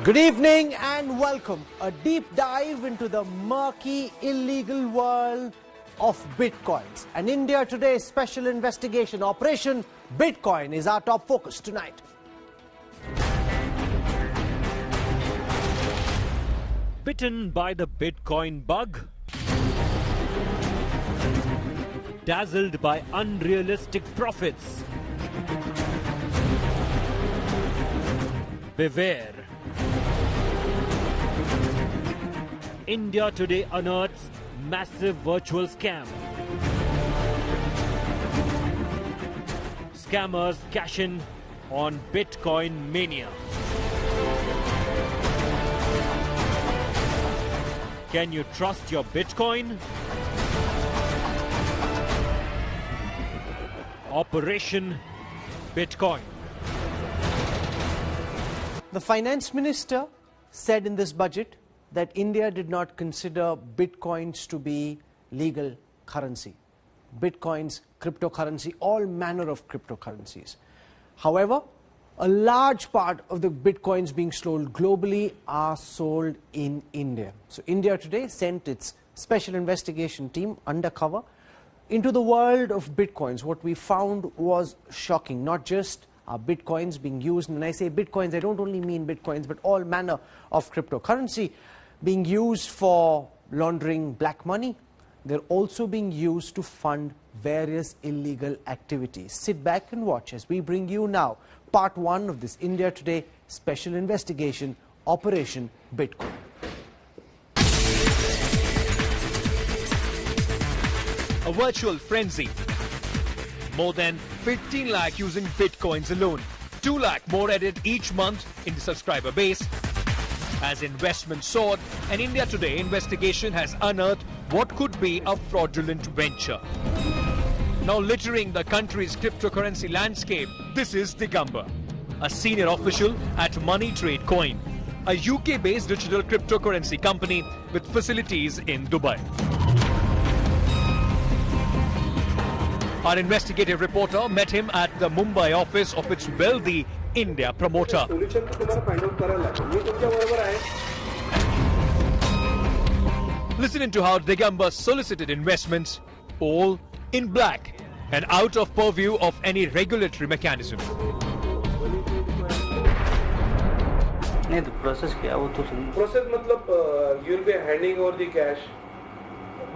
Good evening and welcome. A deep dive into the murky, illegal world of Bitcoins. An India Today special investigation operation, Bitcoin, is our top focus tonight. Bitten by the Bitcoin bug? Dazzled by unrealistic profits? Beware. India Today unearths massive virtual scam. Scammers cash in on Bitcoin mania. Can you trust your Bitcoin? Operation Bitcoin. The finance minister said in this budget that India did not consider Bitcoins to be legal currency. Bitcoins, cryptocurrency, all manner of cryptocurrencies. However, a large part of the Bitcoins being sold globally are sold in India. So India Today sent its special investigation team undercover into the world of Bitcoins. What we found was shocking. Not just are Bitcoins being used, and when I say Bitcoins, I don't only mean Bitcoins, but all manner of cryptocurrency being used for laundering black money. They're also being used to fund various illegal activities. Sit back and watch as we bring you now part one of this India Today special investigation, Operation Bitcoin. A virtual frenzy. More than 15 lakh using Bitcoins alone. 2 lakh more added each month in the subscriber base. As investment soared, an India Today investigation has unearthed what could be a fraudulent venture. Now littering the country's cryptocurrency landscape, this is Digamba, a senior official at Money Trade Coin, a UK-based digital cryptocurrency company with facilities in Dubai. Our investigative reporter met him at the Mumbai office of its wealthy India promoter. Listen into how Digamba solicited investments, all in black and out of purview of any regulatory mechanism. नहीं तो process क्या वो तो process मतलब you will be handing over the cash.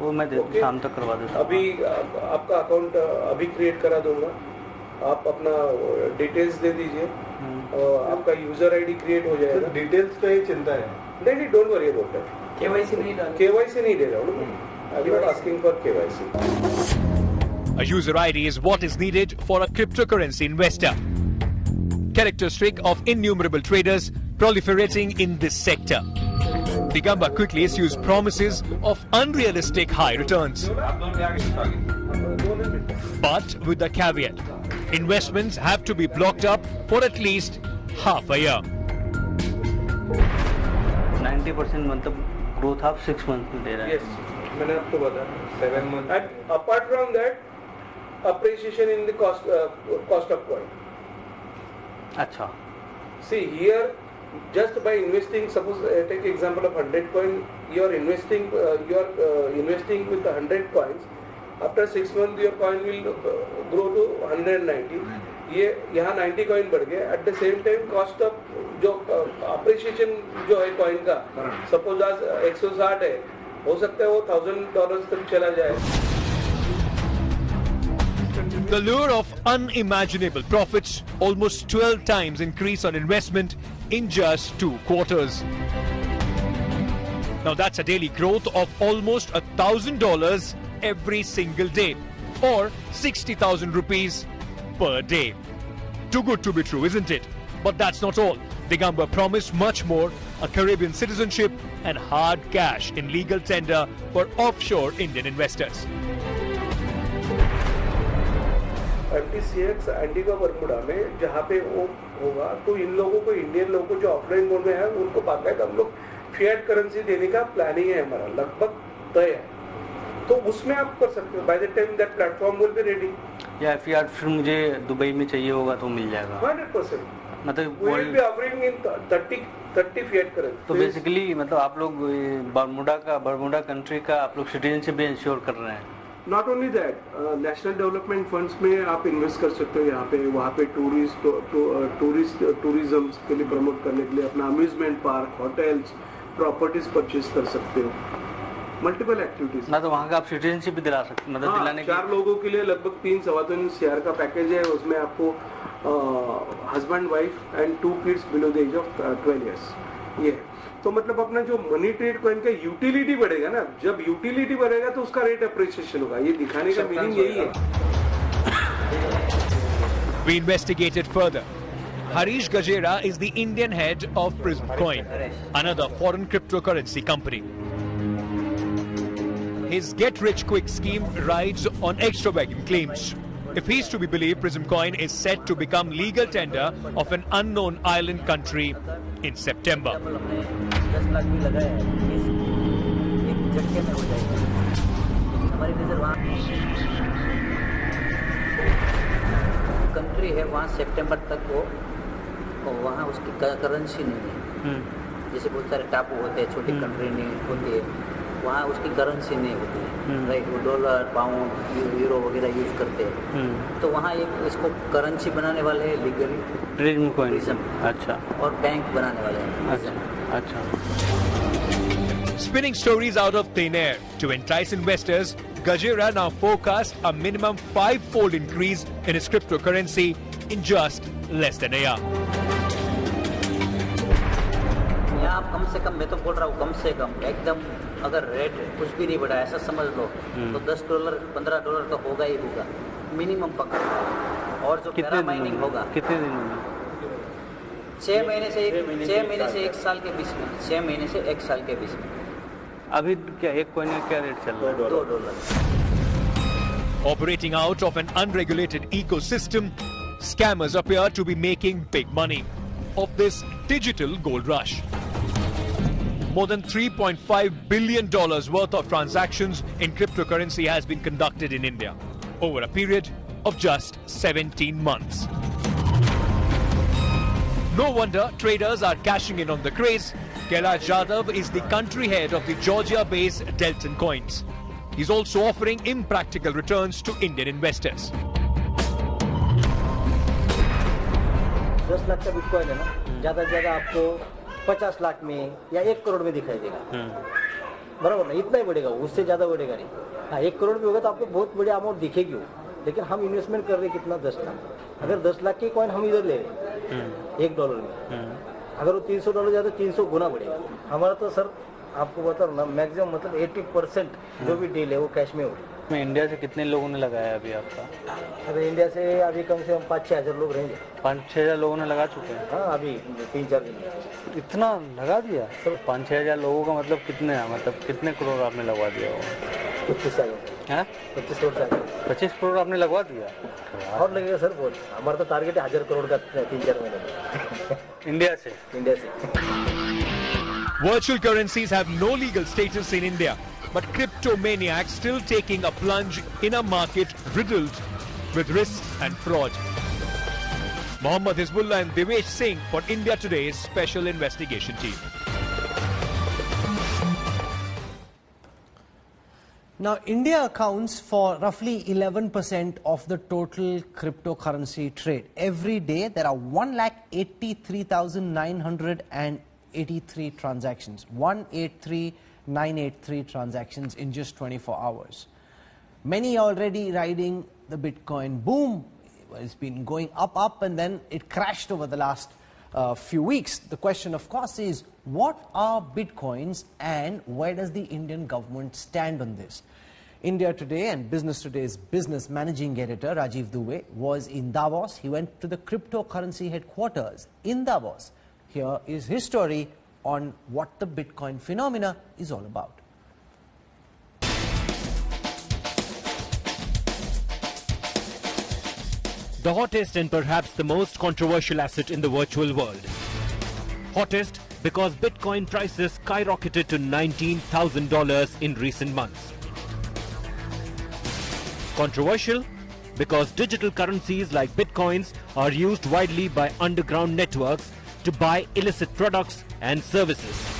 वो मैं शाम तक करवा देता हूँ. अभी आपका अकाउंट अभी क्रिएट करा दूंगा. आप अपना डिटेल्स दे दीजिए. आपका यूजर आईडी क्रिएट हो जाएगा. डिटेल्स का ही चिंता है. नहीं don't worry about that. KYC नहीं दे रहा हूँ. I am not asking for KYC. A user ID is what is needed for a cryptocurrency investor. Characteristic of innumerable traders proliferating in this sector. Digamba quickly issues promises of unrealistic high returns. But with the caveat, investments have to be blocked up for at least half a year. 90% मतलब growth आप 6 months में दे रहा है. Yes, मैंने आपको बताया 7 months. And apart from that, appreciation in the cost of coin. अच्छा. See here, just by investing, suppose take example of 100 coin, you are investing with 100 coins. After 6 months, your coin will grow to 190. ये यहाँ 90 coin बढ़ गया. At the same time, cost of जो appreciation जो है coin का, suppose आज 160 है, हो सकता है वो $1,000 तक चला जाए. The lure of unimaginable profits, almost 12 times increase on investment in just 2 quarters. Now that's a daily growth of almost $1,000 every single day, or 60,000 rupees per day. Too good to be true, isn't it? But that's not all. Digamba promised much more: a Caribbean citizenship and hard cash in legal tender for offshore Indian investors. MTCX Antigua Bermuda में जहाँ पे वो होगा, तो इन लोगों को, Indian लोगों को जो ऑफलाइन मोड में है, उनको पता है कि हम लोग फिएट करेंसी देने का प्लानिंग है हमारा, लगभग तय है. तो उसमें आप कर सकते हो. By the time that platform will be ready. या फिर मुझे दुबई में चाहिए होगा तो मिल जाएगा. 100%. मतलब we will be offering in 30 30 fiat currency. तो बेसिकली मतलब आप लोग बर्मुडा कंट्री का आप लोग सिटीजनशिप भी इंश्योर कर रहे हैं. Not only that, national development funds में आप इन्वेस्ट कर सकते हो यहाँ पे, वहाँ पे टूरिज्म के लिए प्रमोट करने के लिए अपना amusement park, hotels, properties purchase कर सकते हो, मल्टीपल एक्टिविटीज. ना तो वहाँ का आप सिटीजनशिप भी दिला सकते, मतलब दिलाने के 4 लोगों के लिए लगभग 3-3.25 CR का पैकेज है. उसमें आपको husband wife and 2 kids below the age of 12 years ये है. तो मतलब अपना जो मनी ट्रेड कॉइन का यूटिलिटी बढ़ेगा ना, जब यूटिलिटी बढ़ेगा तो उसका रेट अप्रिसिएशन होगा. ये दिखाने का मीनिंग यही है. We investigated further. Harish Gajera is the Indian head of Prism Coin, another foreign cryptocurrency company. His get-rich-quick scheme rides on extravagant claims. If he's to be believed, Prism Coin is set to become legal tender of an unknown island country in September. 10 lakh भी लगाया है, एक झटके में हो जाएगा. हमारी नजर वहाँ कंट्री है, वहाँ सितंबर तक वो वहाँ उसकी करेंसी नहीं है. जैसे बहुत सारे टापू होते हैं, छोटी कंट्री नहीं होती है, वहाँ उसकी करेंसी नहीं होती है. राइट, वो डॉलर, पाउंड, यूरो वगैरह यूज करते हैं. तो वहाँ एक इसको करेंसी बनाने वाले हैं लीगली, प्रिज्म कॉइन. अच्छा. और बैंक बनाने वाले हैं. अच्छा. Spinning stories out of thin air to entice investors, Gajera now forecast a minimum 5-fold increase in his cryptocurrency in just less than a year. यहाँ कम से कम, मैं तो बोल रहा हूँ कम से कम एकदम, अगर रेट कुछ भी नहीं बढ़ा ऐसा समझ लो तो $10 $15 तो होगा ही होगा मिनिमम पक्का. और जो पैरा माइनिंग होगा कितने दिन में? 6 महीने से 1 साल के बीच में. 6 महीने से 1 साल के बीच में. अभी क्या एक कॉइन का क्या रेट चल रहा है? $2. Operating out of an unregulated ecosystem, scammers appear to be making big money of this digital gold rush. More than $3.5 billion worth of transactions in cryptocurrency has been conducted in India over a period of just 17 months. No wonder traders are cashing in on the craze. Kailash Jadhav is the country head of the Georgia-based Delton Coins. He's also offering impractical returns to Indian investors. 10 lakh का bitcoin है ना, ज़्यादा से ज़्यादा आपको 50 लाख में या 1 करोड़ में दिखाई देगा. बराबर ना, इतना ही बढ़ेगा, उससे ज़्यादा बढ़ेगा नहीं. हाँ, 1 करोड़ भी होगा तो आपको बहुत बड़ी अमाउंट दिखेगी वो. लेकिन हम इन्वेस्टमेंट कर रहे हैं कितना? 10 लाख. अगर 10 लाख के कॉइन हम इधर ले रहे हैं $1 में, अगर वो $300 जाता 300 गुना बढ़ेगा. हमारा तो सर आपको बता रहा हूँ ना, मैक्सिमम मतलब 80% जो भी डील है वो कैश में हो रही है. इंडिया से कितने लोगों ने लगाया अभी आपका? अरे इंडिया से अभी कम से कम 5-6 हज़ार लोग रहेंगे. 5-6 हज़ार लोगों ने लगा चुके हैं. हाँ, अभी 3-4 दिन इतना लगा दिया सर? 5-6 हज़ार लोगों का मतलब कितने है? मतलब कितने करोड़ आपने लगवा दिया होगा? 25 करोड़. 25 करोड़ आपने लगवा दिया? और लगेगा सर बहुत. हमारा तो टारगेट है 1000 करोड़ का 3-4 महीने में. इंडिया से. Virtual currencies have no legal status in India, but crypto maniacs still taking a plunge in a market riddled with risks and fraud. Mohammad Hizbullah and Devesh Singh for India Today's special investigation team. Now, India accounts for roughly 11% of the total cryptocurrency trade. Every day, there are 183,983 transactions. 183,983 transactions in just 24 hours. Many are already riding the Bitcoin boom. It's been going up, and then it crashed over the last few weeks. The question, of course, is what are Bitcoins and where does the Indian government stand on this? India Today and Business Today's business managing editor, Rajiv Dubey, was in Davos. He went to the cryptocurrency headquarters in Davos. Here is his story on what the Bitcoin phenomena is all about. The hottest and perhaps the most controversial asset in the virtual world. Hottest because Bitcoin prices skyrocketed to $19,000 in recent months. Controversial because digital currencies like Bitcoins are used widely by underground networks to buy illicit products and services.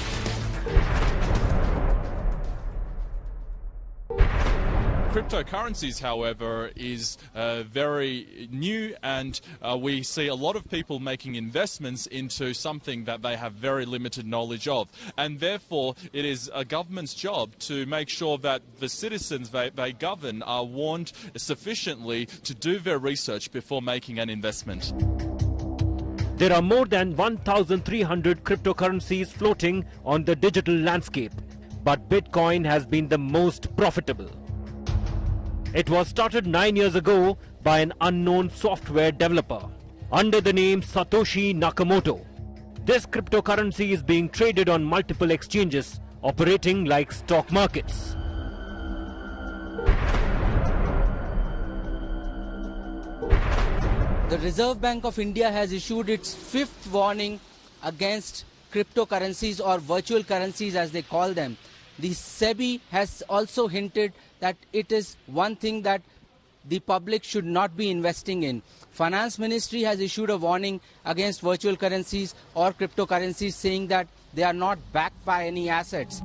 Cryptocurrencies, however, is very new, and we see a lot of people making investments into something that they have very limited knowledge of. And therefore, it is a government's job to make sure that the citizens they govern are warned sufficiently to do their research before making an investment. There are more than 1,300 cryptocurrencies floating on the digital landscape, but Bitcoin has been the most profitable. It was started 9 years ago by an unknown software developer under the name Satoshi Nakamoto. This cryptocurrency is being traded on multiple exchanges, operating like stock markets. The Reserve Bank of India has issued its 5th warning against cryptocurrencies, or virtual currencies as they call them. The SEBI has also hinted that it is one thing that the public should not be investing in. Finance Ministry has issued a warning against virtual currencies or cryptocurrencies, saying that they are not backed by any assets.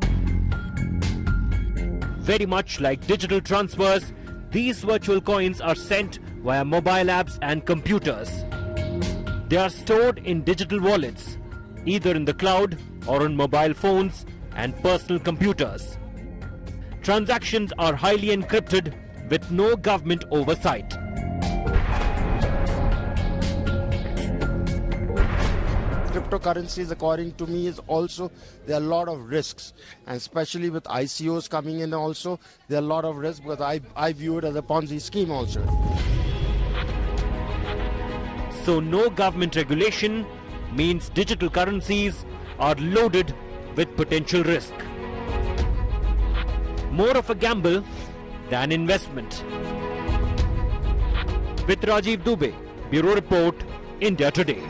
Very much like digital transfers, these virtual coins are sent via mobile apps and computers. They are stored in digital wallets, either in the cloud or on mobile phones and personal computers. Transactions are highly encrypted with no government oversight. Cryptocurrencies, according to me, is also, there are a lot of risks, and especially with ICOs coming in also, there are a lot of risks, because I view it as a Ponzi scheme also. So no government regulation means digital currencies are loaded with potential risk. More of a gamble than investment. With Rajiv Dubey, Bureau Report, India Today.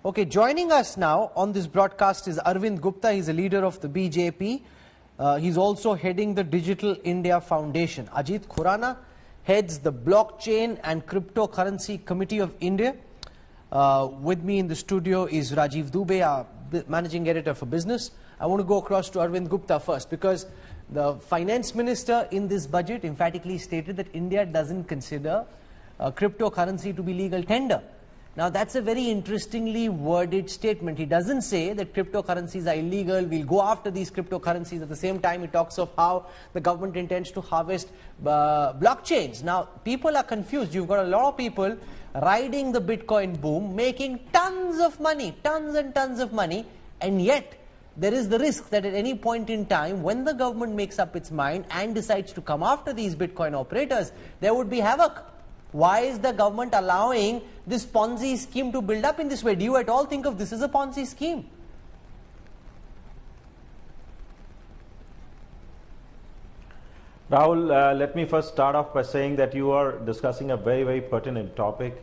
Okay, joining us now on this broadcast is Arvind Gupta. He's a leader of the BJP. He's also heading the Digital India Foundation. Ajit Khurana heads the Blockchain and Cryptocurrency Committee of India. With me in the studio is Rajiv Dubey, our managing editor for business. I want to go across to Arvind Gupta first, because the finance minister in this budget emphatically stated that India doesn't consider cryptocurrency to be legal tender. Now that's a very interestingly worded statement. He doesn't say that cryptocurrencies are illegal, we'll go after these cryptocurrencies. At the same time, he talks of how the government intends to harvest blockchains. Now people are confused. You've got a lot of people riding the Bitcoin boom, making tons of money, tons and tons of money, and yet there is the risk that at any point in time, when the government makes up its mind and decides to come after these Bitcoin operators, there would be havoc. Why is the government allowing this Ponzi scheme to build up in this way? Do you at all think of this as a Ponzi scheme? Rahul, let me first start off by saying that you are discussing a very, very pertinent topic.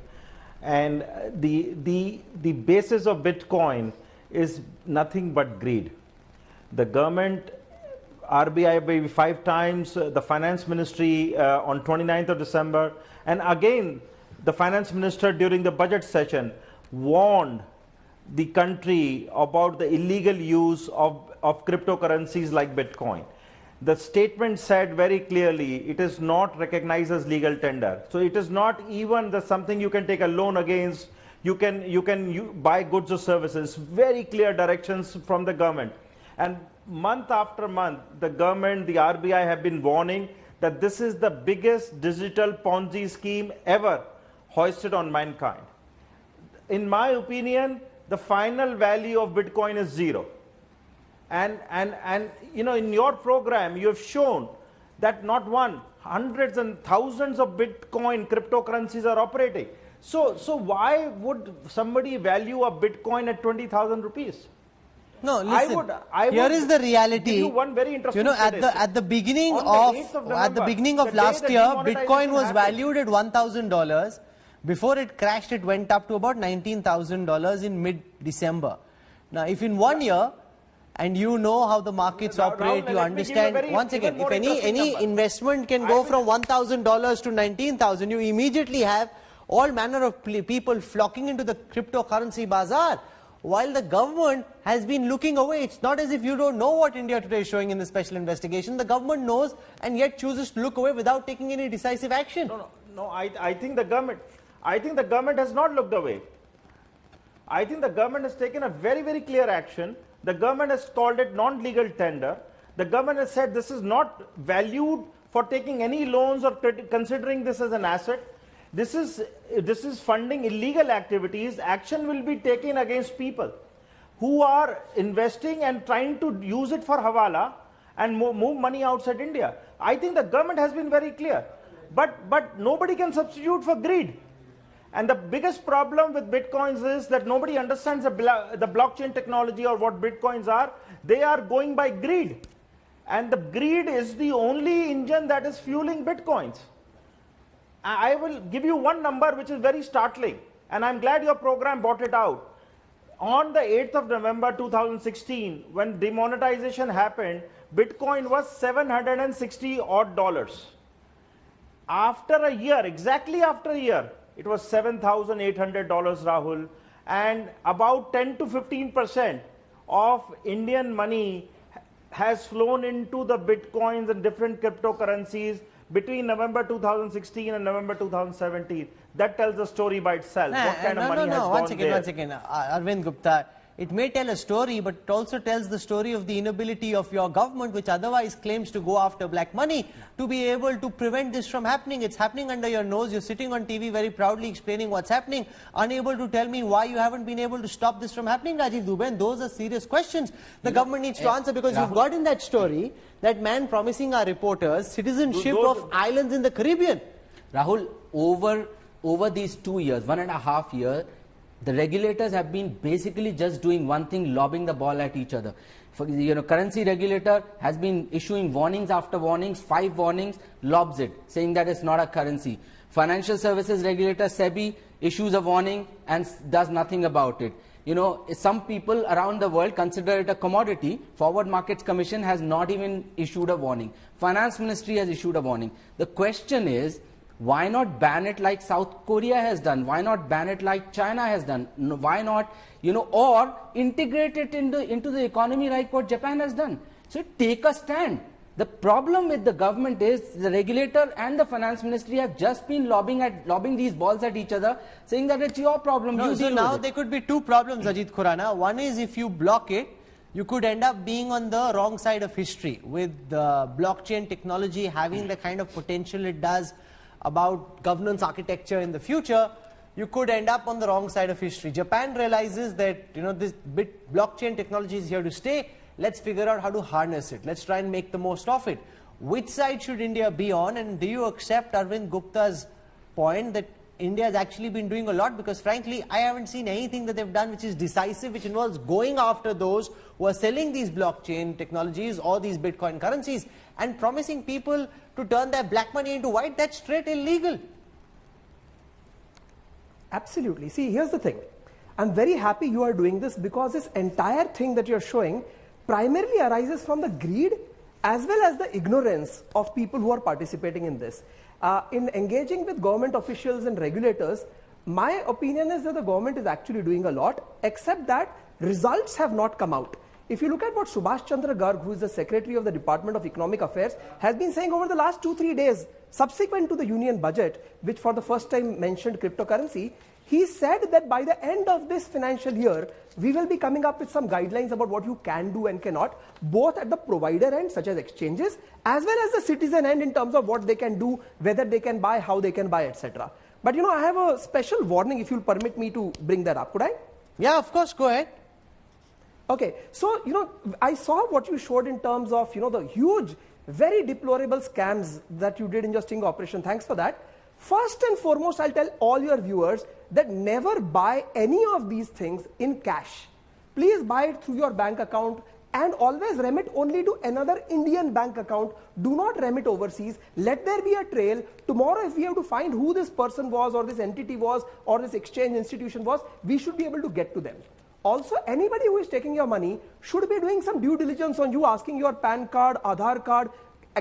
And the basis of Bitcoin is nothing but greed. The government, RBI maybe 5 times, the finance ministry on 29th of December, and again the finance minister during the budget session warned the country about the illegal use of cryptocurrencies like Bitcoin. The statement said very clearly it is not recognized as legal tender. So it is not even something you can take a loan against. You can buy goods or services. Very clear directions from the government. And month after month, the government, the RBI have been warning that this is the biggest digital Ponzi scheme ever hoisted on mankind. In my opinion, the final value of Bitcoin is 0. And you know, in your program, you have shown that not one, hundreds and thousands of Bitcoin cryptocurrencies are operating. So why would somebody value a Bitcoin at 20,000 rupees? No, listen. Here is the reality. Give you one very interesting at the beginning of last year, Bitcoin was valued at $1,000. Before it crashed, it went up to about $19,000 in mid-December. Now, if in 1 year, and you know how the markets operate, you understand. Once again, if any investment can go from $1,000 to $19,000, you immediately have all manner of people flocking into the cryptocurrency bazaar, while the government has been looking away. It's not as if you don't know what India Today is showing in the special investigation. The government knows and yet chooses to look away without taking any decisive action. No, I think the government has not looked away. I think the government has taken a very, very clear action. The government has called it non-legal tender. The government has said this is not valued for taking any loans or considering this as an asset. This is funding illegal activities. Action will be taken against people who are investing and trying to use it for hawala and move money outside India. I think the government has been very clear. But nobody can substitute for greed. And the biggest problem with bitcoins is that nobody understands the blockchain technology or what bitcoins are. They are going by greed. And the greed is the only engine that is fueling bitcoins. I will give you one number which is very startling, and I'm glad your program brought it out. On the 8th of November 2016, when demonetization happened, Bitcoin was $760 odd. After a year, exactly after a year, it was $7,800, Rahul, and about 10 to 15% of Indian money has flown into the Bitcoins and different cryptocurrencies between November 2016 and November 2017. That tells a story by itself. What kind of money has gone there? One second. Arvind Gupta, it may tell a story, but it also tells the story of the inability of your government, which otherwise claims to go after black money, to be able to prevent this from happening. It's happening under your nose. You're sitting on TV very proudly explaining what's happening, unable to tell me why you haven't been able to stop this from happening, Rajiv Dubey. And those are serious questions the government needs to answer, because you've got in that story that man promising our reporters citizenship of islands in the Caribbean. Rahul, over these 2 years, 1.5 years, the regulators have been basically just doing one thing, lobbing the ball at each other. Currency regulator has been issuing warnings after warnings, 5 warnings, lobs it, saying that it's not a currency. Financial services regulator, SEBI, issues a warning and does nothing about it. Some people around the world consider it a commodity. Forward Markets Commission has not even issued a warning. Finance Ministry has issued a warning. The question is, why not ban it like South Korea has done? Why not ban it like China has done? Why not, or integrate it into the economy like what Japan has done? So take a stand. The problem with the government is the regulator and the finance ministry have just been lobbing these balls at each other, saying that it's your problem. So now there could be 2 problems, Ajit Khurana. One is, if you block it, you could end up being on the wrong side of history, with blockchain technology having the kind of potential it does about governance architecture in the future. You could end up on the wrong side of history. Japan realizes that this blockchain technology is here to stay. Let's figure out how to harness it. Let's try and make the most of it. Which side should India be on? And do you accept Arvind Gupta's point that India has actually been doing a lot? Because frankly, I haven't seen anything that they've done which is decisive, which involves going after those who are selling these blockchain technologies or these Bitcoin currencies and promising people to turn their black money into white. That's straight illegal. Absolutely. See, here's the thing. I'm very happy you are doing this, because this entire thing that you're showing primarily arises from the greed as well as the ignorance of people who are participating in this. In engaging with government officials and regulators, my opinion is that the government is actually doing a lot, except that results have not come out. If you look at what Subhash Chandra Garg, who is the Secretary of the Department of Economic Affairs, has been saying over the last 2-3 days, subsequent to the union budget, which for the first time mentioned cryptocurrency, he said that by the end of this financial year, we will be coming up with some guidelines about what you can do and cannot, both at the provider end, such as exchanges, as well as the citizen end in terms of what they can do, whether they can buy, how they can buy, etc. But I have a special warning, if you'll permit me to bring that up. Could I? Yeah, of course, go ahead. Okay, so, I saw what you showed in terms of, the huge, very deplorable scams that you did in your sting operation. Thanks for that. First and foremost, I'll tell all your viewers that never buy any of these things in cash. Please buy it through your bank account, and always remit only to another Indian bank account. Do not remit overseas. Let there be a trail. Tomorrow, if we have to find who this person was, or this entity was, or this exchange institution was, we should be able to get to them. Also, anybody who is taking your money should be doing some due diligence on you, asking your PAN card, Aadhaar card,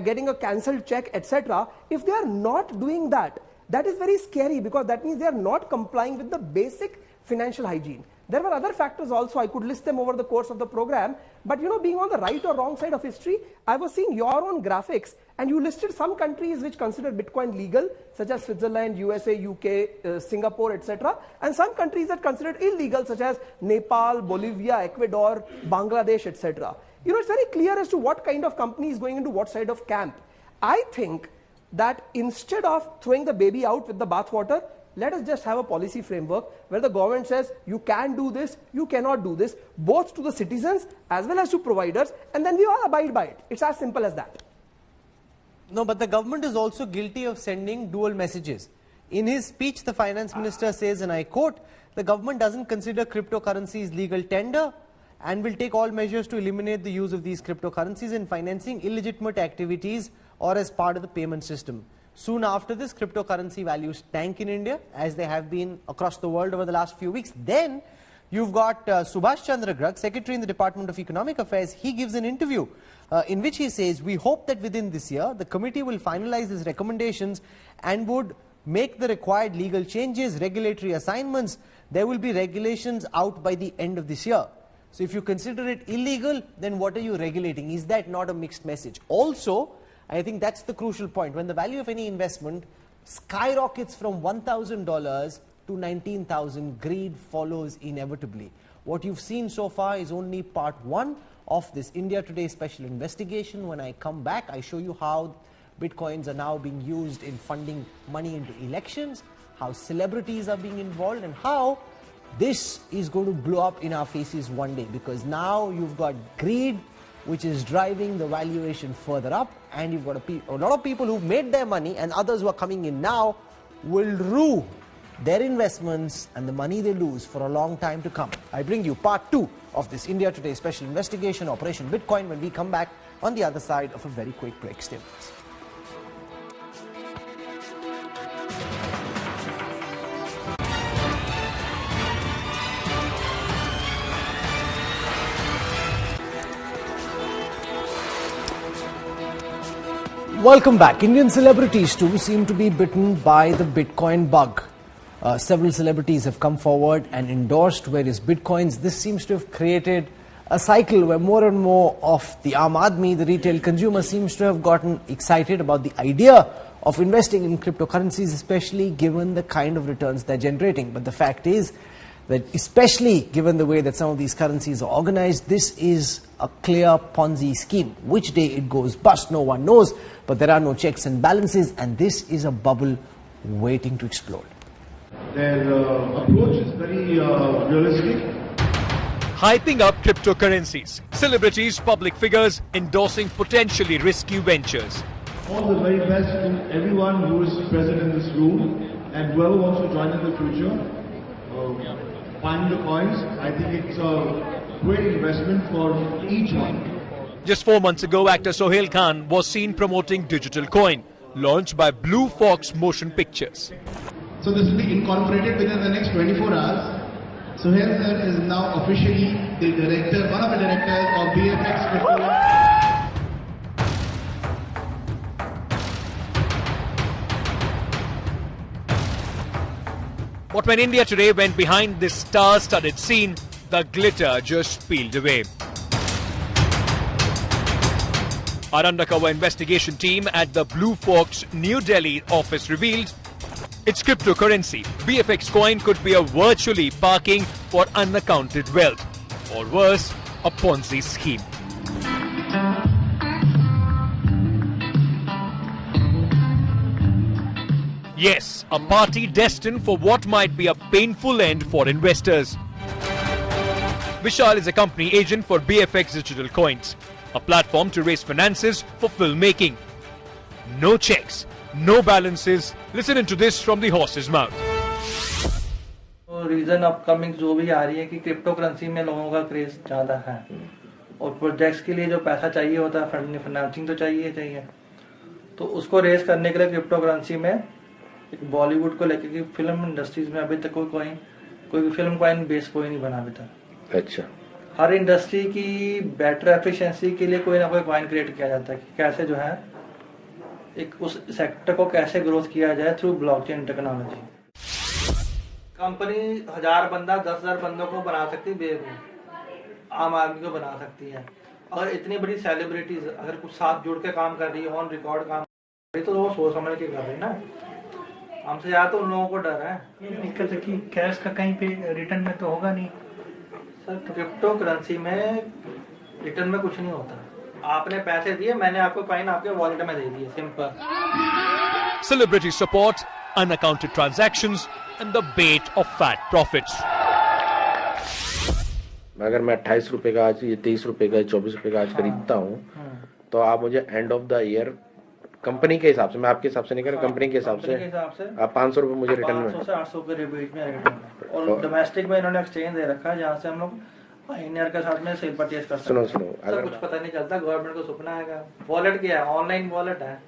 getting a cancelled check, etc. If they are not doing that, That is very scary because that means they are not complying with the basic financial hygiene. There were other factors also, I could list them over the course of the program, but being on the right or wrong side of history, I was seeing your own graphics and you listed some countries which consider Bitcoin legal, such as Switzerland, USA, UK, Singapore, etc. and some countries that considered illegal, such as Nepal, Bolivia, Ecuador, Bangladesh, etc. It's very clear as to what kind of company is going into what side of camp. I think that instead of throwing the baby out with the bathwater, let us just have a policy framework where the government says you can do this, you cannot do this, both to the citizens as well as to providers, and then we all abide by it. It's as simple as that. No, but the government is also guilty of sending dual messages. In his speech, the finance minister says, and I quote, the government doesn't consider cryptocurrencies legal tender and will take all measures to eliminate the use of these cryptocurrencies in financing illegitimate activities or as part of the payment system. Soon after this, cryptocurrency values tank in India, as they have been across the world over the last few weeks. Then you've got Subhash Chandra Garg, Secretary in the Department of Economic Affairs. He gives an interview in which he says, we hope that within this year, the committee will finalize its recommendations and would make the required legal changes, regulatory assignments. There will be regulations out by the end of this year. So if you consider it illegal, then what are you regulating? Is that not a mixed message? Also, I think that's the crucial point. When the value of any investment skyrockets from $1,000 to $19,000, greed follows inevitably. What you've seen so far is only part one of this India Today special investigation. When I come back, I show you how Bitcoins are now being used in funding money into elections, how celebrities are being involved, and how this is going to blow up in our faces one day, because now you've got greed which is driving the valuation further up, and you've got a lot of people who've made their money and others who are coming in now will rue their investments and the money they lose for a long time to come. I bring you part 2 of this India Today special investigation, Operation Bitcoin, when we come back on the other side of a very quick break. Stay with us. Welcome back. Indian celebrities too seem to be bitten by the Bitcoin bug. Several celebrities have come forward and endorsed various Bitcoins. This seems to have created a cycle where more and more of the Aam Aadmi, the retail consumer, seems to have gotten excited about the idea of investing in cryptocurrencies, especially given the kind of returns they're generating. But the fact is that, especially given the way that some of these currencies are organized, this is a clear Ponzi scheme. Which day it goes bust, no one knows, but there are no checks and balances, and this is a bubble waiting to explode. Their approach is very realistic. Hyping up cryptocurrencies, celebrities, public figures endorsing potentially risky ventures. All the very best to everyone who is present in this room and whoever wants to join in the future. Buying the coins, I think it's a great investment for each one. Just 4 months ago, actor Sohail Khan was seen promoting digital coin, launched by Blue Fox Motion Pictures. So this will be incorporated within the next 24 hours. Sohail sir is now officially the director, one of the directors of BFX Crypto. But when India Today went behind this star-studded scene, the glitter just peeled away. Our undercover investigation team at the Blue Fox New Delhi office revealed its cryptocurrency, BFX coin, could be a virtually parking for unaccounted wealth, or worse, a Ponzi scheme. Yes, a party destined for what might be a painful end for investors. Vishal is a company agent for BFX Digital Coins, a platform to raise finances for filmmaking. No checks, no balances. Listen into this from the horse's mouth. Reason upcoming जो भी आ रही है कि crypto currency में लोगों का craze ज़्यादा है और प्रोजेक्ट्स के लिए जो पैसा चाहिए होता है, फाइनेंसिंग तो चाहिए, तो उसको रेस करने के लिए क्रिप्टो करेंसी में एक बॉलीवुड को लेकर कि फिल्म इंडस्ट्रीज में अभी तक कोई फिल्म कॉइन बेस कोई नहीं बना अभी तक। अच्छा, हर इंडस्ट्री की बेटर एफिशिएंसी के लिए कोई ना कोई कॉइन क्रिएट किया जाता है कि कैसे जो है एक उस सेक्टर को कैसे ग्रोथ किया जाए थ्रू ब्लॉकचेन टेक्नोलॉजी। कंपनी 1000 बंदा 10,000 बंदों को बना सकती है, आम आदमी को बना सकती है। अगर इतनी बड़ी सेलिब्रिटीज अगर कुछ साथ जुड़ के काम कर रही है, ऑन रिकॉर्ड काम कर रही है, तो वो सोच समझ के कर रही है ना। हमसे ज्यादा तो उन लोगों को डर है। दिक्कत है कि कैश का कहीं पे रिटर्न में तो होगा नहीं सर। क्रिप्टो करेंसी में रिटर्न में कुछ नहीं होता। आपने पैसे दिए, मैंने आपको कॉइन आपके वॉलेट में दे दिए, simple. Celebrity support, unaccounted transactions and the bait of fat profits. अगर मैं 28 रुपए का आज, ये 23 रुपए का, 24 रुपए का आज खरीदता हूँ, तो आप मुझे end of the year company के हिसाब से, मैं आपके हिसाब से नहीं कर रहा, कंपनी के हिसाब से आप 500 रुपए मुझे रिटर्न में, 500 से 800 के रिबेट में रिटर्न। और डोमेस्टिक में इन्होंने एक्सचेंज दे रखा है जहाँ से हम लोग पायनियर के साथ में सेल परचेज कर सकते हैं। सुनो अगर कुछ पता नहीं चलता, गवर्नमेंट को सुपना है। वॉलेट क्या है? ऑनलाइन वॉलेट है।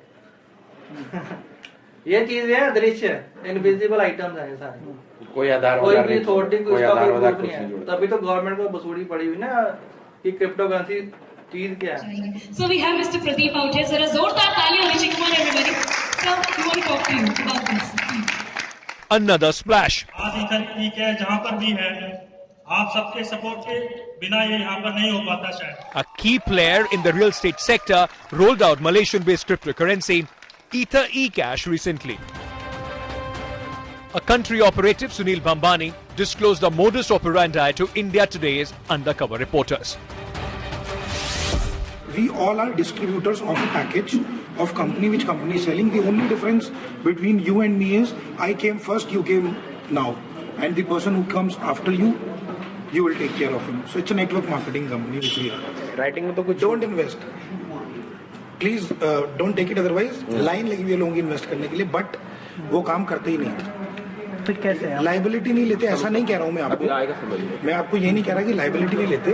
ये चीज है दृश्य, इनविजिबल आइटम्स है सारे। कोई आधार कोई भी अथॉरिटी को इसका कोई प्रूफ नहीं है। तभी तो गवर्नमेंट को बसूड़ी पड़ी हुई ना कि क्रिप्टो करेंसी चीज क्या है। So we have Mr. Pradeep out here. जरा जोरदार तालियां होनी चाहिए for everybody. Sir, we want to talk to you about this. Another splash. आज ठीक है, जहाँ पर भी है, आप सबके सपोर्ट के बिना ये यहाँ पर नहीं हो पाता शायद। A key player in the real estate sector rolled out Malaysian-based cryptocurrency, Ether eCash, recently. A country operative, Sunil Bhambani, disclosed the modus operandi to India Today's undercover reporters. We all are distributors of a package of company which company is selling. The only difference between you and me is I came first, you came now. And the person who comes after you, you will take care of him. So it's a network marketing company which we are. Writing में तो कुछ don't invest. Please don't take it otherwise. Line लगी हुई है लोगों की invest करने के लिए, but वो काम करते ही नहीं। तो कैसे लाइबिलिटी नहीं लेते, ऐसा नहीं कह रहा हूँ मैं आपको। मैं आपको ये नहीं कह रहा कि लाइबिलिटी नहीं लेते।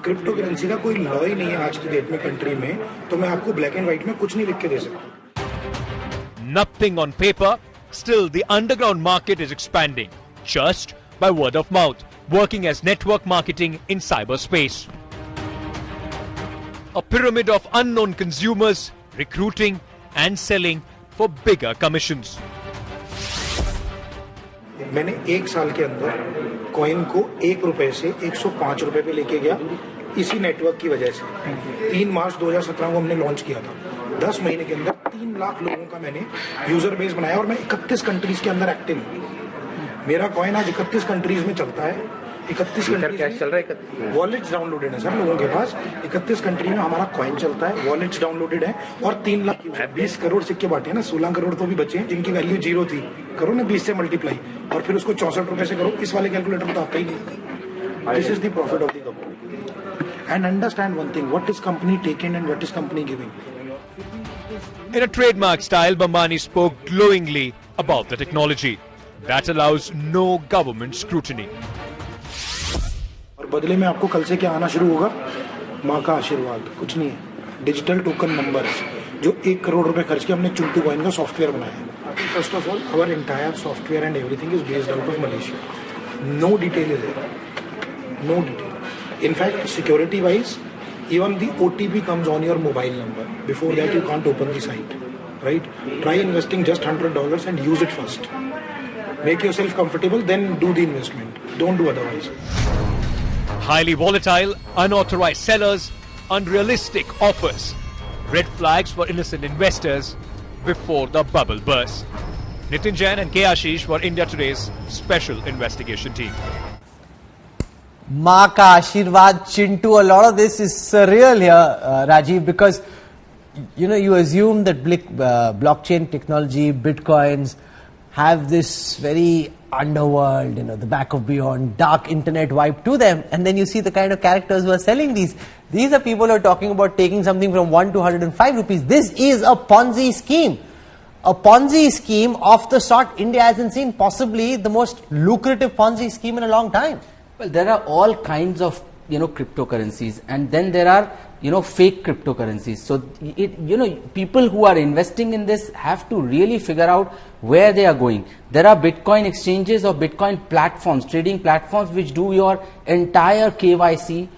क्रिप्टो करेंसी का कोई लॉ ही नहीं है आज की डेट में कंट्री में, तो मैं आपको ब्लैक एंड व्हाइट में कुछ नहीं लिख के दे सकता। Nothing on paper, still the underground market is expanding, just by word of mouth, working as network marketing in cyberspace. A pyramid of unknown consumers, recruiting and selling for bigger commissions. मैंने 1 साल के अंदर coin को 1 रुपए से 105 रुपए पे लेके गया, इसी नेटवर्क की वजह से। 3 मार्च 2017 को हमने लॉन्च किया था। 10 महीने के अंदर 3 लाख लोगों का मैंने यूजर बेस बनाया और मैं 31 कंट्रीज के अंदर एक्टिव हूँ। मेरा कॉइन आज 31 कंट्रीज में चलता है। 31 कंट्रीज चल रहा है, वॉलेट्स डाउनलोडेड है सर लोगों के पास। 31 कंट्री में हमारा कॉइन चलता है, वॉलेट्स डाउनलोडेड है और 3 लाख 20 करोड़ सिक्के बांटे हैं ना। 16 करोड़ तो भी बचे हैं जिनकी वैल्यू 0 थी। करो ना 20 से मल्टीप्लाई और फिर उसको 64 रुपए से करो। इस वाले कैलकुलेटर तो आता ही नहीं। This is the profit of the company. And understand one thing, what is company taking and what is company giving. In a trademark style, Bambani spoke glowingly about the technology that allows no government scrutiny. और बदले में आपको कल से क्या आना शुरू होगा? माँ का आशीर्वाद। कुछ नहीं है, डिजिटल टोकन नंबर्स। जो 1 करोड़ रुपए खर्च के हमने चुंटू कॉइन का सॉफ्टवेयर बनाया है। First of all, our entire software and everything is based out of Malaysia. No detail is there, no detail. In fact security wise, even the OTP comes on your mobile number. Before that, you can't open the site, right? Try investing just $100 and use it first. Make yourself comfortable, then do the investment. Don't do otherwise. Highly volatile, unauthorized sellers, unrealistic offers. Red flags for innocent investors before the bubble burst. Nitin Jain and K. Ashish for India Today's special investigation team. Maa ka Ashirwad, Chintu, a lot of this is surreal here, Rajiv, because you assume that blockchain technology, bitcoins have this very underworld, the back of beyond, dark internet vibe to them, and then you see the kind of characters who are selling these. These are people who are talking about taking something from 1 to 105 rupees. This is a Ponzi scheme. A Ponzi scheme of the sort India hasn't seen, possibly the most lucrative Ponzi scheme in a long time. Well, there are all kinds of cryptocurrencies, and then there are fake cryptocurrencies. So people who are investing in this have to really figure out where they are going. There are Bitcoin exchanges or Bitcoin platforms, trading platforms, which do your entire KYC.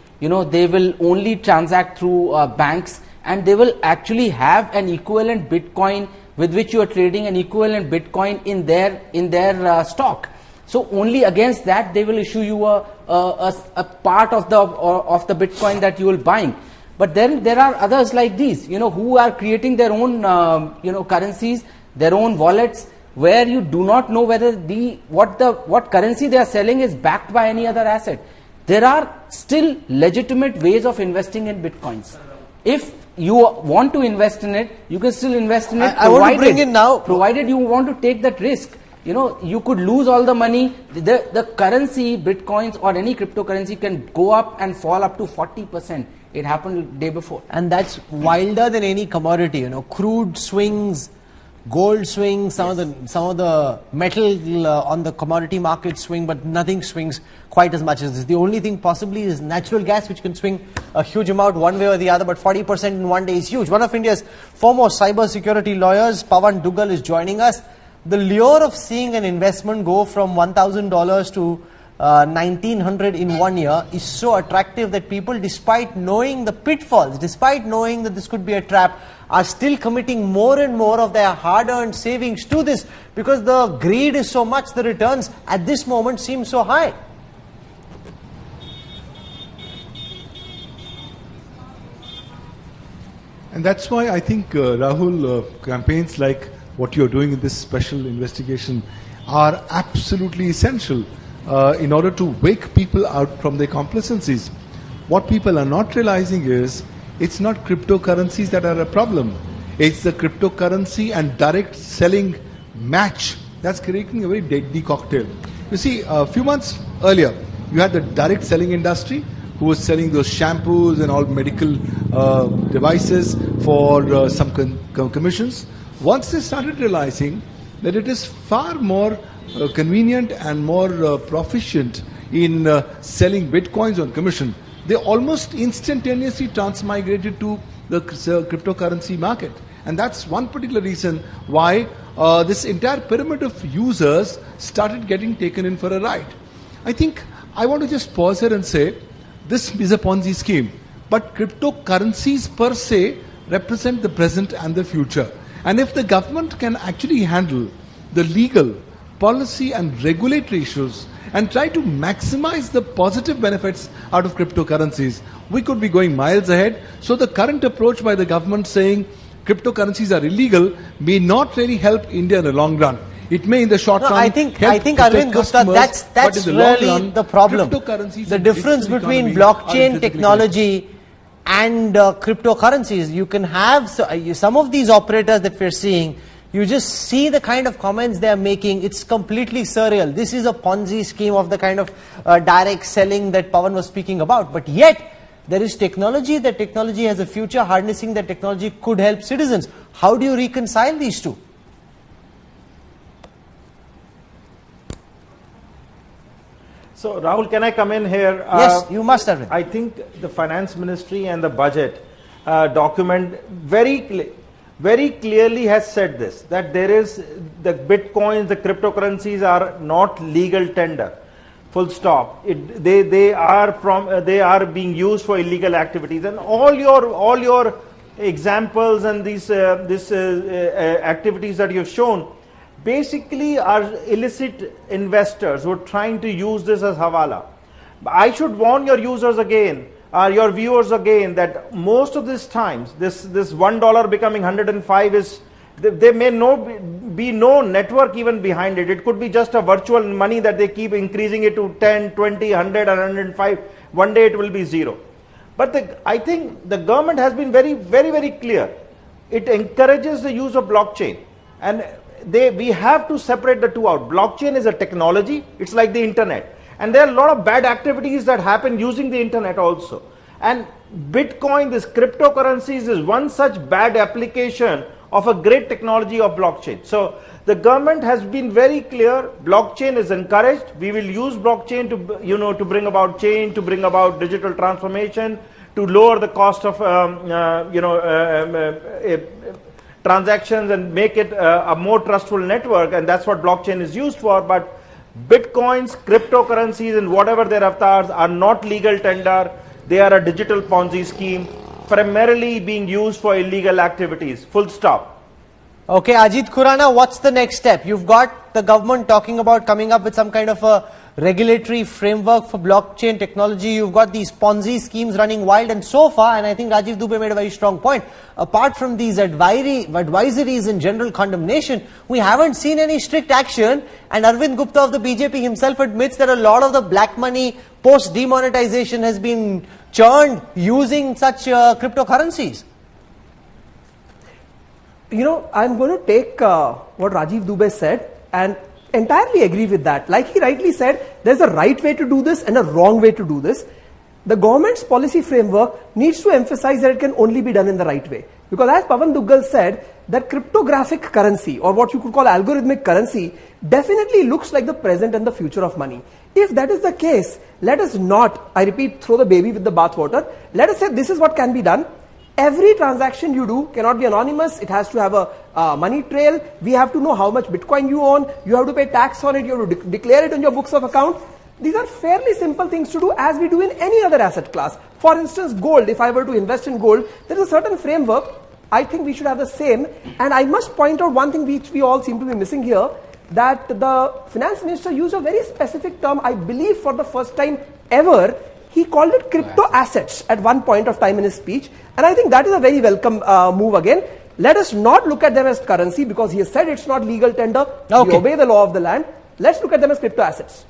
They will only transact through banks, and they will actually have an equivalent Bitcoin with which you are trading an equivalent Bitcoin in their stock. So only against that they will issue you a part of the Bitcoin that you will buying. But then there are others like these, who are creating their own currencies, their own wallets, where you do not know whether what currency they are selling is backed by any other asset. There are still legitimate ways of investing in Bitcoins. If you want to invest in it, you can still invest in it. I want to bring in now, provided you want to take that risk. You could lose all the money. The currency, Bitcoins or any cryptocurrency, can go up and fall up to 40%. It happened the day before. And that's wilder than any commodity. Crude swings, gold swings, some of the metal on the commodity market swing, but nothing swings quite as much as this. The only thing possibly is natural gas, which can swing a huge amount one way or the other, but 40% in one day is huge. One of India's foremost cyber security lawyers, Pawan Duggal, is joining us. The lure of seeing an investment go from $1,000 to 1,900 in 1 year is so attractive that people, despite knowing the pitfalls, despite knowing that this could be a trap, are still committing more and more of their hard-earned savings to this, because the greed is so much, the returns at this moment seem so high. And that's why I think, Rahul, campaigns like what you're doing in this special investigation are absolutely essential in order to wake people out from their complacencies. What people are not realizing is it's not cryptocurrencies that are a problem. It's the cryptocurrency and direct selling match that's creating a very deadly cocktail. You see, a few months earlier, you had the direct selling industry who was selling those shampoos and all medical devices for some commissions. Once they started realizing that it is far more convenient and more proficient in selling bitcoins on commission, they almost instantaneously transmigrated to the cryptocurrency market. And that's one particular reason why this entire pyramid of users started getting taken in for a ride. I think I want to just pause here and say, this is a Ponzi scheme, but cryptocurrencies per se represent the present and the future. And if the government can actually handle the legal, policy and regulatory issues and try to maximize the positive benefits out of cryptocurrencies, we could be going miles ahead. So the current approach by the government saying cryptocurrencies are illegal may not really help India in the long run. It may in the short run. I think Arvind Gupta, that's really the problem. The difference between blockchain technology and cryptocurrencies. You can have some of these operators that we're seeing. You just see the kind of comments they are making. It's completely surreal. This is a Ponzi scheme of the kind of direct selling that Pawan was speaking about. But yet, there is technology. That technology has a future. Harnessing that technology could help citizens. How do you reconcile these two? So, Rahul, can I come in here? Yes, you must, Arvind. I think the Finance Ministry and the budget document very clearly has said this, that there is the bitcoins, the cryptocurrencies are not legal tender. Full stop. They are being used for illegal activities, and all your examples and these activities that you've shown basically are illicit investors who are trying to use this as hawala. I should warn your users again, your viewers again, that most of these times, this $1 becoming 105 is, there may be no network even behind it. It could be just a virtual money that they keep increasing it to 10, 20, 100 and 105. One day it will be zero. But I think the government has been very, very, very clear. It encourages the use of blockchain, and we have to separate the two out. Blockchain is a technology. It's like the internet. And there are a lot of bad activities that happen using the internet also. And Bitcoin, this cryptocurrencies, is one such bad application of a great technology of blockchain. So the government has been very clear. Blockchain is encouraged. We will use blockchain to bring about change, to bring about digital transformation, to lower the cost of transactions and make it a more trustful network, and that's what blockchain is used for. But bitcoins, cryptocurrencies and whatever their avatars are not legal tender. They are a digital Ponzi scheme. primarily being used for illegal activities. Full stop. Okay, Ajit Khurana, what's the next step? You've got the government talking about coming up with some kind of a regulatory framework for blockchain technology. You've got these Ponzi schemes running wild, and so far, and I think Rajiv Dubey made a very strong point, apart from these advisories and general condemnation, we haven't seen any strict action, and Arvind Gupta of the BJP himself admits that a lot of the black money post demonetization has been churned using such cryptocurrencies. You know, I'm going to take what Rajiv Dubey said and entirely agree with that. Like he rightly said, there's a right way to do this and a wrong way to do this. The government's policy framework needs to emphasize that it can only be done in the right way. Because as Pawan Duggal said, that cryptographic currency, or what you could call algorithmic currency, definitely looks like the present and the future of money. If that is the case, let us not, I repeat, throw the baby with the bathwater. Let us say this is what can be done. Every transaction you do cannot be anonymous. It has to have a money trail. We have to know how much Bitcoin you own. You have to pay tax on it. You have to declare it on your books of account. These are fairly simple things to do as we do in any other asset class. For instance, gold. If I were to invest in gold, there is a certain framework. I think we should have the same. And I must point out one thing which we all seem to be missing here, that the finance minister used a very specific term, I believe for the first time ever. He called it crypto assets at one point of time in his speech. And I think that is a very welcome move again. Let us not look at them as currency because he has said it's not legal tender. Okay. We obey the law of the land. Let's look at them as crypto assets.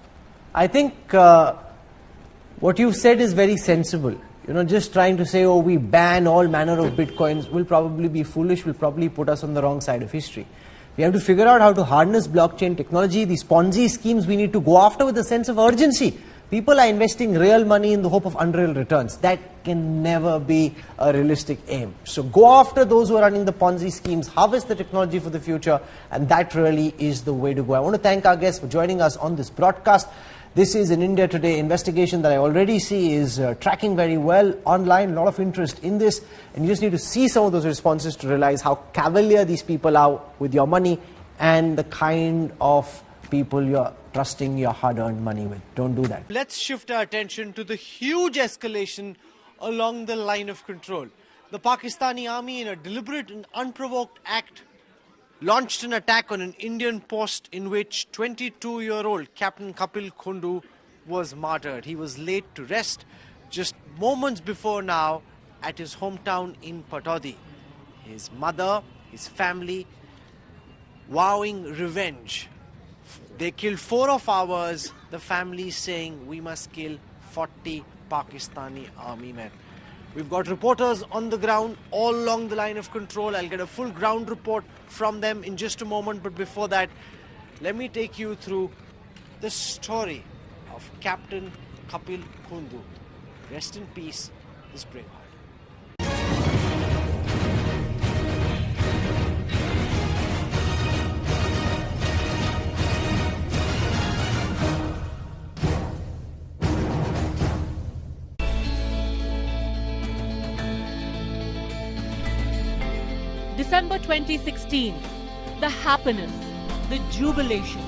I think what you've said is very sensible. You know, just trying to say, oh, we ban all manner of bitcoins will probably be foolish, will probably put us on the wrong side of history. We have to figure out how to harness blockchain technology. These Ponzi schemes we need to go after with a sense of urgency. People are investing real money in the hope of unreal returns. That can never be a realistic aim. So go after those who are running the Ponzi schemes, harvest the technology for the future, and that really is the way to go. I want to thank our guests for joining us on this broadcast. This is an India Today investigation that I already see is tracking very well online. A lot of interest in this. And you just need to see some of those responses to realize how cavalier these people are with your money and the kind of people you're trusting your hard-earned money with. Don't do that. Let's shift our attention to the huge escalation along the line of control. The Pakistani army, in a deliberate and unprovoked act, launched an attack on an Indian post in which 22-year-old Captain Kapil Kundu was martyred. He was laid to rest just moments before now at his hometown in Patodi. His mother, his family, vowing revenge. They killed 4 of ours, the family saying we must kill 40 Pakistani army men. We've got reporters on the ground all along the line of control. I'll get a full ground report from them in just a moment. But before that, let me take you through the story of Captain Kapil Kundu. Rest in peace, this brave heart. December 2016, the happiness, the jubilation,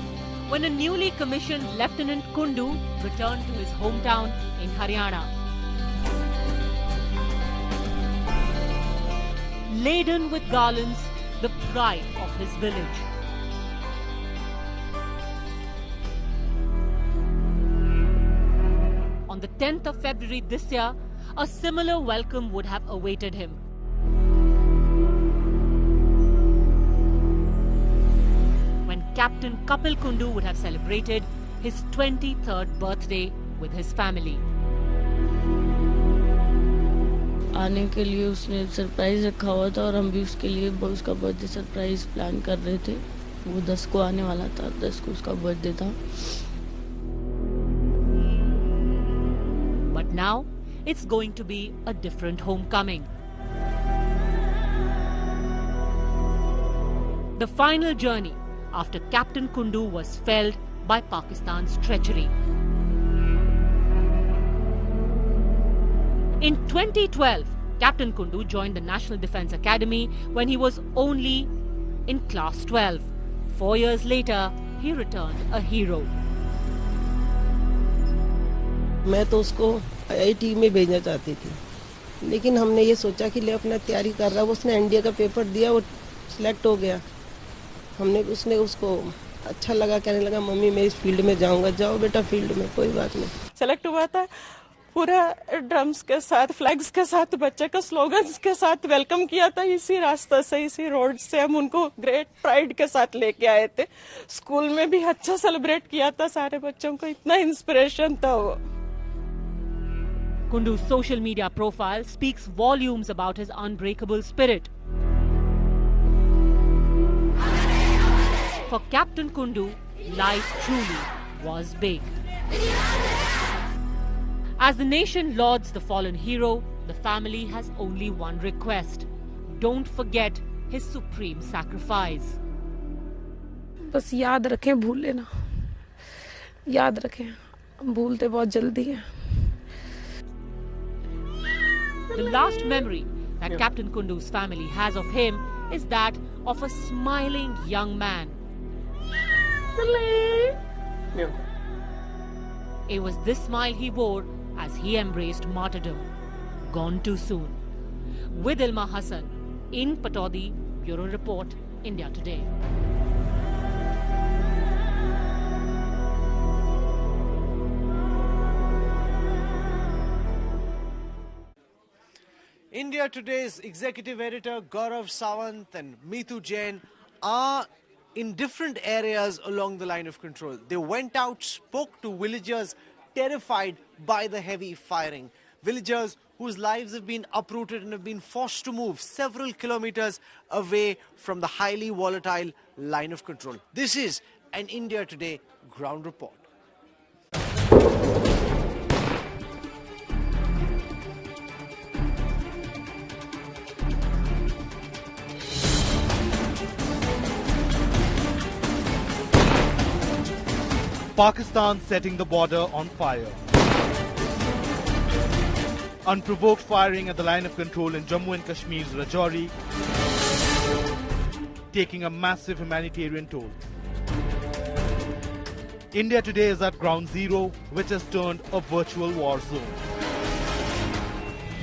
when a newly commissioned Lieutenant Kundu returned to his hometown in Haryana. Laden with garlands, the pride of his village. On the 10th of February this year, a similar welcome would have awaited him. Captain Kapil Kundu would have celebrated his 23rd birthday with his family. आने के लिए उसने surprise रखा हुआ था और हम भी उसके लिए उसका बर्थडे सरप्राइज प्लान कर रहे थे. वो 10 को आने वाला था, 10 को उसका बर्थडे था. But now it's going to be a different homecoming. The final journey after Captain Kundu was felled by Pakistan's treachery. In 2012, Captain Kundu joined the National Defence Academy when he was only in class 12. 4 years later, he returned a hero. मैं तो उसको IIT में भेजना चाहती थी, लेकिन हमने ये सोचा कि ले अपना तैयारी कर रहा है, उसने एनडीए का पेपर दिया, वो सिलेक्ट हो गया। उसने उसको अच्छा लगा, कहने लगा मम्मी मैं इस फील्ड में जाऊंगा। जाओ बेटा फील्ड में, कोई बात नहीं। सेलेक्ट हुआ था, पूरा ड्रम्स के साथ, फ्लैग्स के साथ, बच्चे का स्लोगन्स के साथ वेलकम किया था। इसी रास्ते से, इसी रोड से हम उनको ग्रेट प्राइड के साथ लेके आए थे। स्कूल में भी अच्छा सेलिब्रेट किया था, सारे बच्चों को इतना इंस्पिरेशन था वो। Kundu's social media profile speaks volumes about his unbreakable spirit. For Captain Kundu, life truly was big. As the nation lauds the fallen hero, the family has only one request. Don't forget his supreme sacrifice. बस याद रखें, भूल लेना, याद रखें, भूलते बहुत जल्दी हैं। The last memory that Captain Kundu's family has of him is that of a smiling young man. It was this smile he wore as he embraced martyrdom. Gone too soon. With Ilma Hassan, in Pataudi, Bureau Report, India Today. India Today's executive editor Gaurav Sawant and Meetu Jain are in different areas along the line of control. They went out, spoke to villagers terrified by the heavy firing. Villagers whose lives have been uprooted and have been forced to move several kilometers away from the highly volatile line of control. This is an India Today ground report. Pakistan setting the border on fire. Unprovoked firing at the line of control in Jammu and Kashmir's Rajouri, taking a massive humanitarian toll. India Today is at ground zero, which has turned a virtual war zone.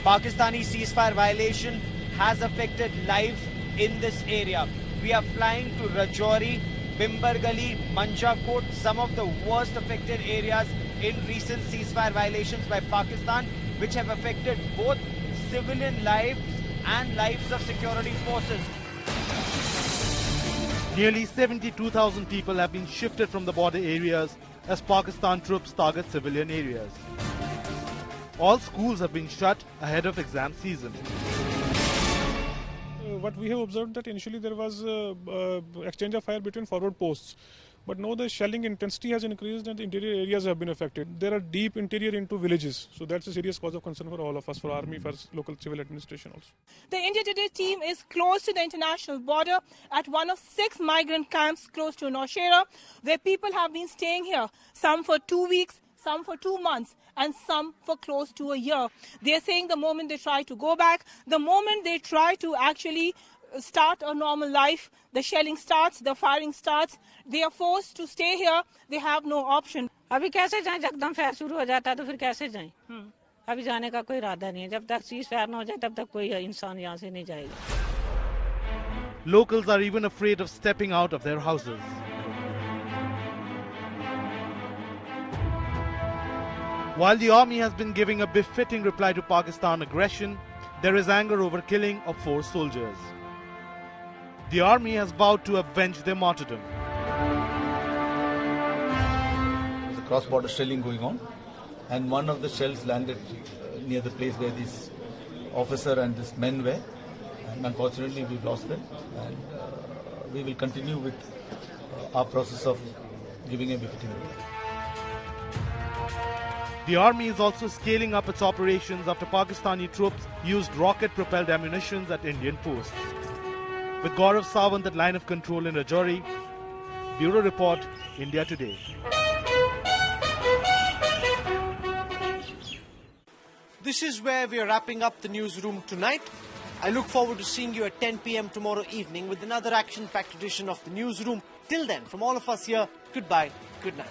Pakistani ceasefire violation has affected lives in this area. We are flying to Rajouri, Bimbargali, Manjakot, some of the worst affected areas in recent ceasefire violations by Pakistan, which have affected both civilian lives and lives of security forces. Nearly 72,000 people have been shifted from the border areas as Pakistan troops target civilian areas. All schools have been shut ahead of exam season. What we have observed that initially there was exchange of fire between forward posts, but now the shelling intensity has increased and the interior areas have been affected. There are deep interior into villages, so that's a serious cause of concern for all of us, for army, for local civil administration also. The India Today team is close to the international border at one of 6 migrant camps close to Nowshera, where people have been staying here, some for 2 weeks, some for 2 months, and some for close to a year. They're saying the moment they try to go back, the moment they try to actually start a normal life, the shelling starts, the firing starts, they are forced to stay here, they have no option. अभी कैसे जाएं, एकदम fire शुरू हो जाता है तो फिर कैसे जाएं? अभी जाने का कोई इरादा नहीं है, जब तक सीज फायर ना हो जाए तब तक कोई इंसान यहाँ से नहीं जाएगा. Locals are even afraid of stepping out of their houses. While the army has been giving a befitting reply to Pakistan aggression, there is anger over killing of 4 soldiers. The army has vowed to avenge their martyrdom. There's a cross-border shelling going on, and one of the shells landed near the place where this officer and this men were, and unfortunately we've lost them, and we will continue with our process of giving a befitting reply. The army is also scaling up its operations after Pakistani troops used rocket-propelled ammunitions at Indian posts. With Gaurav Sawant at line of control in Rajouri, Bureau Report, India Today. This is where we are wrapping up the newsroom tonight. I look forward to seeing you at 10 p.m. tomorrow evening with another action-packed edition of the newsroom. Till then, from all of us here, goodbye, good night.